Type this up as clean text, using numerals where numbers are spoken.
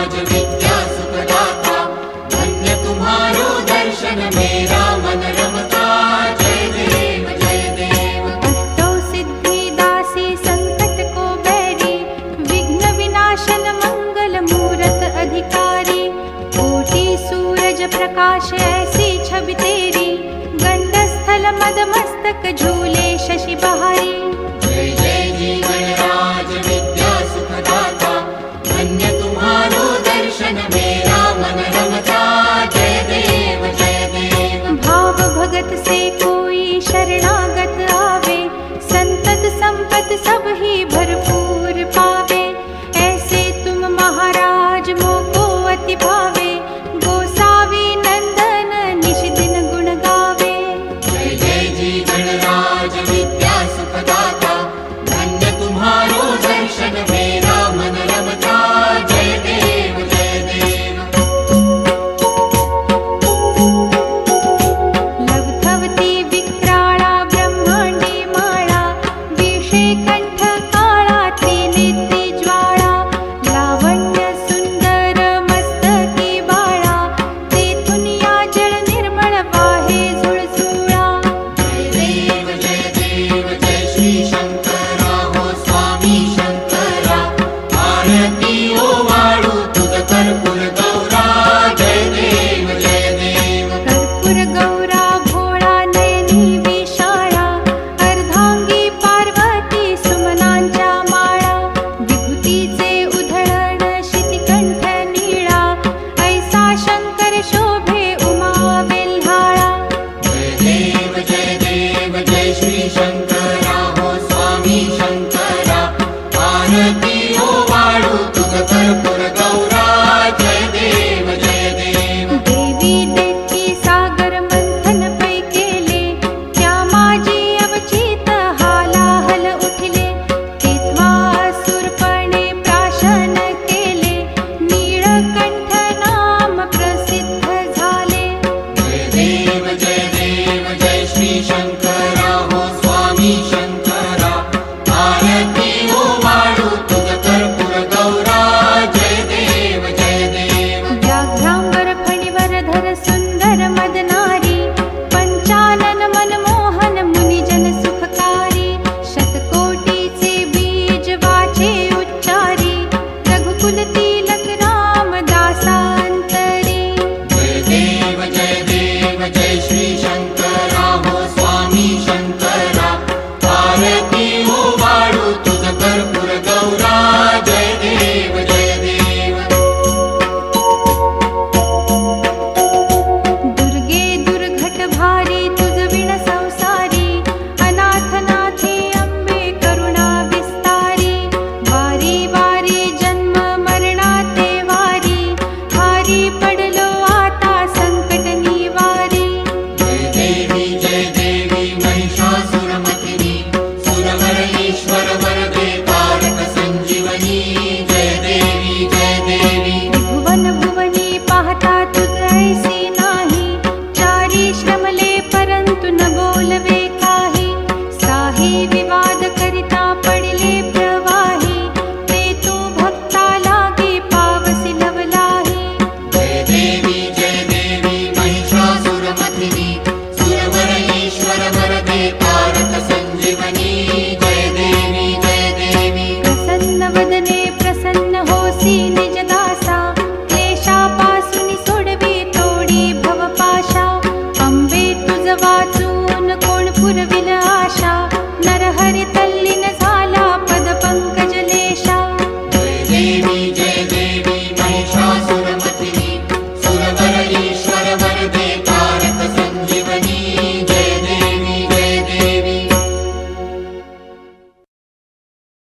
गणराज विद्या सुखदाता, धन्य तुम्हारो दर्शन मेरा मन रमता। जय देव जय देव। अष्टौ सिद्धि दासी संकट को बैरी, विघ्न विनाशन मंगल मूरत अधिकारी। कोटि सूरज प्रकाश ऐसी छवि तेरी, गंड स्थल मद मस्तक झूले शशि बहारी। जय जय जी गणराज विद्या सुखदाता, धन्य तुम्हारो दर्शन मेरा मन रमता। जय देव जय देव। भाव भगत से कोई शरणागत आवे, संतत संपत सब ही भरपूर पावे। ऐसे तुम महाराज मोको अति भावे, गोसावी नंदन निश दिन गुण गावे। जय जय जी गणराज विद्या सुखदाता, धन्य तुम्हारो दर्शन मेरा मन रमता। जय देव जय देव। लवथवती विक्राळा ब्रह्मांडी माळा, विषे कंठ काळा त्रिनेत्री ज्वाळा। लावण्य सुंदर मस्तकी बाळा, तेथून या जळ निर्मळ वाहे झुळझुळा। जय देव जय श्री शंकरा हो स्वामी शंकरा, आरती ओ वाळू तुझ कर्पूर गौरा। जय देव जय देव। कर्पूर गौरा भोळा नयनी विशाळा, अर्धांगी पार्वती सुमनांच्या माळा। विभूतीचे उधळण शितिकंठ नीळा, ऐसा शंकर शोभे उमा वेल्हाळा। जय देव जय श्री शंकरा हो स्वामी शंकरा, आरती ओ वाळू तुझ कर्पूर गौरा। जय देव जय देव। देवी देती सागर मंथन पै केले, त्या माझी अवचित हालाहल उठले। तेव्हा असुरपणे प्राशन केले, नीळकंठ नाम प्रसिद्ध झाले। जय देव जय श्री शंकरा हो स्वामी शंकरा, आरती ओ वाळू तुझ कर्पूर गौरा। जय देव जय देव। व्याघ्रांबर फणीवर धर सुंदर मदनारी, पंचानन मनमोहन मुनिजन सुखकारी। शतकोटीचे बीज वाचे उच्चारी, रघुकुल तिलक रामदासांतरी। जय देव जय श्री शंकरा हो स्वामी शंकरा, आरती ओ वाळू तुझ कर्पूर गौरा। जय देव जय देव। दुर्गे दुर्घट भारी तुझ विण संसारी, अनाथनाथे अंबे करुणा विस्तारी। वारी वारी जन्म मरणाते वारी, भारी पडलो आता संकट निवारी। जय देवी महिषासुरमर्दिनी, सुरवर ईश्वर वरदे तारक संजीवनी। जय देवी जय देवी। त्रिभुवन भुवनी पाहता तुझ ऐसी नाही, चारी श्रमले परंतु न बोलवे काही। साही विवाद करिता पडले प्रवाही, ते तू भक्ता लागे पावसी लवलाही। जय देवी महिषासुरमर्दिनी, सुरवर ईश्वर वरदे तारक संजीवनी। जय देवी जय देवी। प्रसन्न वदने प्रसन्न होसी निज दासा, क्लेशापासून सोडवी तोडी भवपाशा। अंबे तुझ वाचून कोण पुरविल आशा, नरहरी तल्लीन झाला पद पंकज लेशा। जय देवी